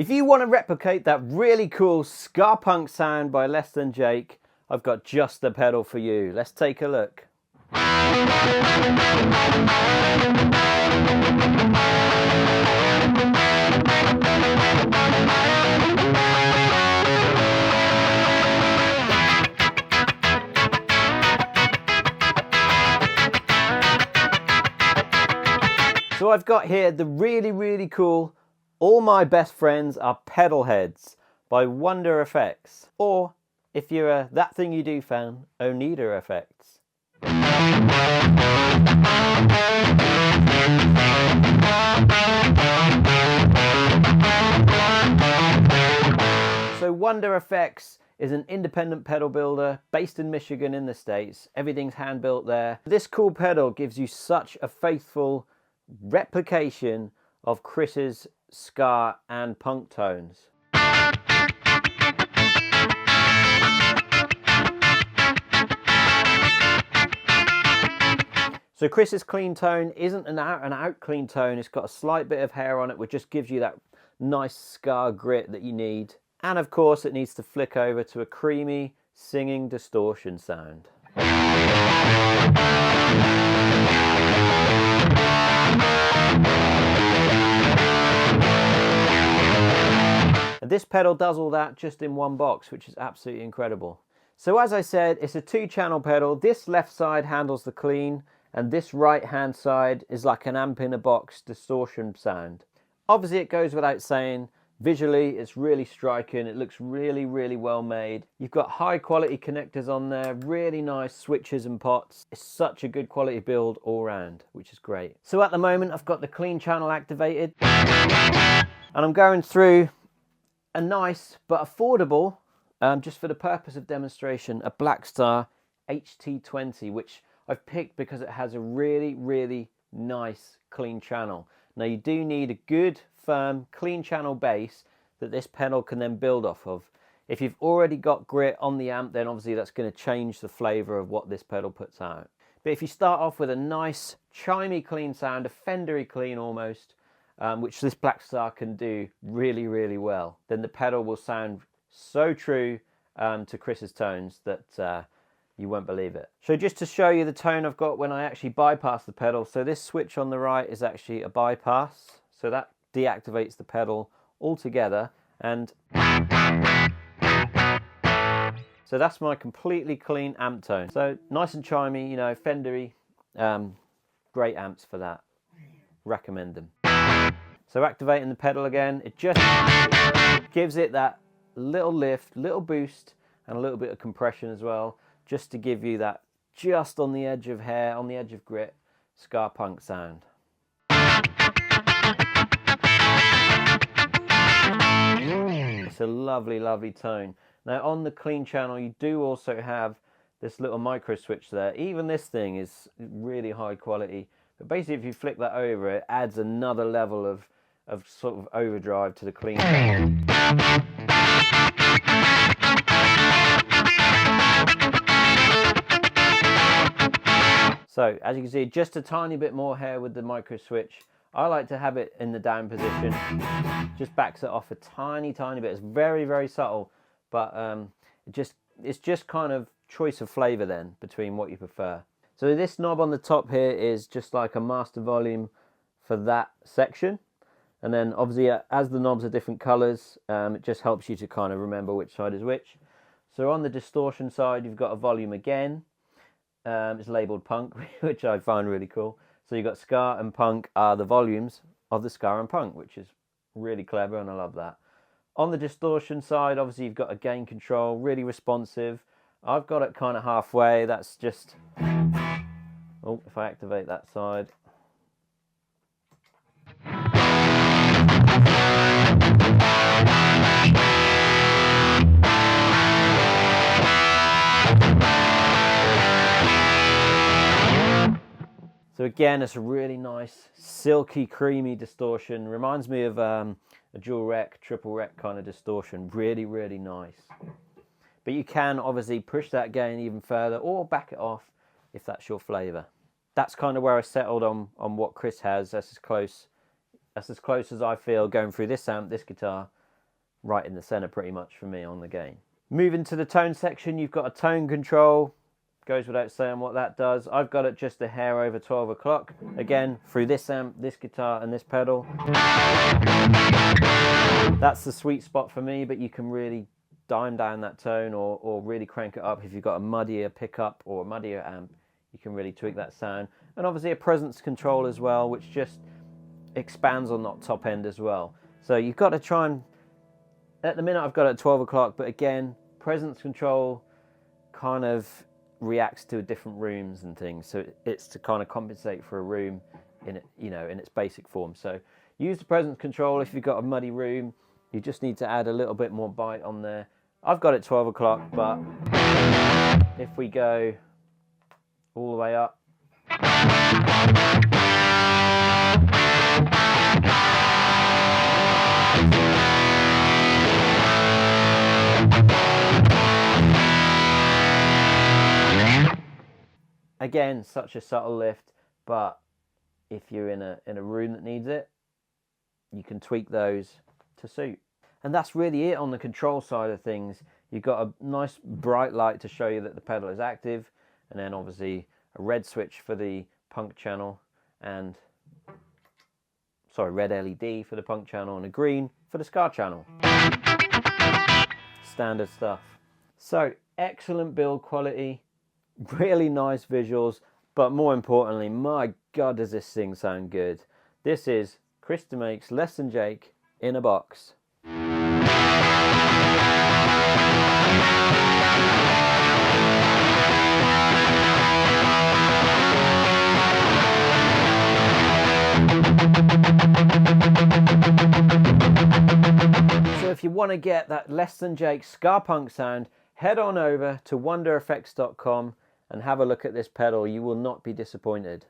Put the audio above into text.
If you want to replicate that really cool ska punk sound by Less Than Jake, I've got just the pedal for you. Let's take a look. So I've got here the really cool All My Best Friends Are Pedal Heads by Wonder Effects, or if you're a That Thing You Do fan, Oneder Effects. So Wonder Effects is an independent pedal builder based in Michigan in the States. Everything's hand built there. This cool pedal gives you such a faithful replication of Chris's ska and punk tones. So Chris's clean tone isn't an out clean tone. It's got a slight bit of hair on it, which just gives you that nice ska grit that you need. And of course it needs to flick over to a creamy singing distortion sound. And this pedal does all that just in one box, which is absolutely incredible. So as I said, it's a 2-channel pedal. This left side handles the clean, and this right hand side is like an amp in a box distortion sound. Obviously it goes without saying, visually it's really striking. It looks really well made. You've got high quality connectors on there, really nice switches and pots. It's such a good quality build all round, which is great. So at the moment I've got the clean channel activated, and I'm going through a nice but affordable, just for the purpose of demonstration, a Blackstar HT20, which I've picked because it has a really nice clean channel. Now you do need a good firm clean channel bass that this pedal can then build off of. If you've already got grit on the amp, then obviously that's going to change the flavour of what this pedal puts out. But if you start off with a nice chimey clean sound, a Fendery clean almost, which this Blackstar can do really well, then the pedal will sound so true to Chris's tones that you won't believe it. So just to show you the tone I've got when I actually bypass the pedal, so this switch on the right is actually a bypass, so that deactivates the pedal altogether, and so that's my completely clean amp tone. So nice and chimey, you know, Fendery, great amps for that. Recommend them. So activating the pedal again, it just gives it that little lift, little boost, and a little bit of compression as well, just to give you that just on the edge of hair, on the edge of grit, ska punk sound. It's a lovely tone. Now on the clean channel you do also have this little micro switch there. Even this thing is really high quality, but basically if you flick that over, it adds another level of sort of overdrive to the clean channel. So as you can see, just a tiny bit more hair with the micro switch. I like to have it in the down position. Just backs it off a tiny bit. It's very subtle, but it's just kind of choice of flavor then between what you prefer. So this knob on the top here is just like a master volume for that section. And then obviously as the knobs are different colors, it just helps you to kind of remember which side is which. So on the distortion side, you've got a volume again. It's labeled punk, which I find really cool. So you've got ska and punk are the volumes of the ska and punk, which is really clever, and I love that. On the distortion side, obviously you've got a gain control, really responsive. I've got it kind of halfway. That's just, oh, if I activate that side. So again, it's a really nice, silky, creamy distortion. Reminds me of a dual rec, triple rec kind of distortion. Really nice. But you can obviously push that gain even further or back it off if that's your flavour. That's kind of where I settled on what Chris has. That's as close as I feel going through this amp, this guitar, right in the center pretty much for me on the gain. Moving to the tone section, you've got a tone control. Goes without saying what that does. I've got it just a hair over 12 o'clock. Again, through this amp, this guitar, and this pedal. That's the sweet spot for me, but you can really dime down that tone or really crank it up if you've got a muddier pickup or a muddier amp. You can really tweak that sound. And obviously a presence control as well, which just expands on that top end as well. So you've got to try and, at the minute I've got it at 12 o'clock, but again, presence control kind of reacts to different rooms and things, so it's to kind of compensate for a room in it, you know, in its basic form. So use the presence control if you've got a muddy room. You just need to add a little bit more bite on there. I've got it 12 o'clock, but if we go all the way up, again, such a subtle lift, but if you're in a room that needs it, you can tweak those to suit. And that's really it on the control side of things. You've got a nice bright light to show you that the pedal is active, and then obviously a red switch for the punk channel, and red LED for the punk channel, and a green for the ska channel. Standard stuff. So excellent build quality, really nice visuals, but more importantly, my God, does this thing sound good. This is Chris Demakes Less Than Jake in a box. So if you want to get that Less Than Jake ska punk sound, head on over to wondereffects.com and have a look at this pedal. You will not be disappointed.